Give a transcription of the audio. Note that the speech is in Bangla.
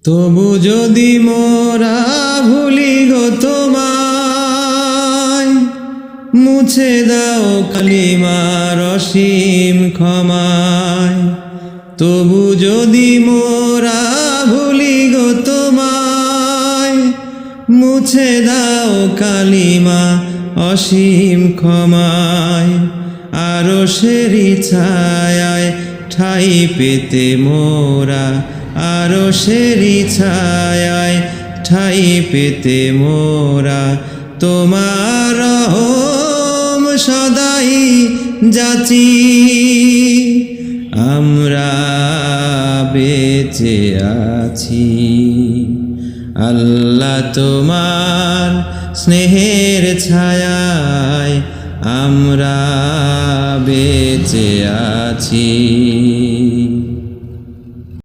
তবু যদি মোরা ভুলি গো তোমায়, মুছে দাও কালিমার অসীম ক্ষমায়। তবু যদি মোরা ভুলি গো তোমায়, মুছে দাও কালিমা অসীম ক্ষমায়। আরশেরি ছায়ায় ঠাই পেতে মোরা, আরশেরি ছায়ায় ঠাই পেতে মোরা, তোমার রহম সদাই যাচি। আমরা বেঁচে আছি আল্লাহ তোমার স্নেহের ছায়ায়, আমরা বেঁচে আছি।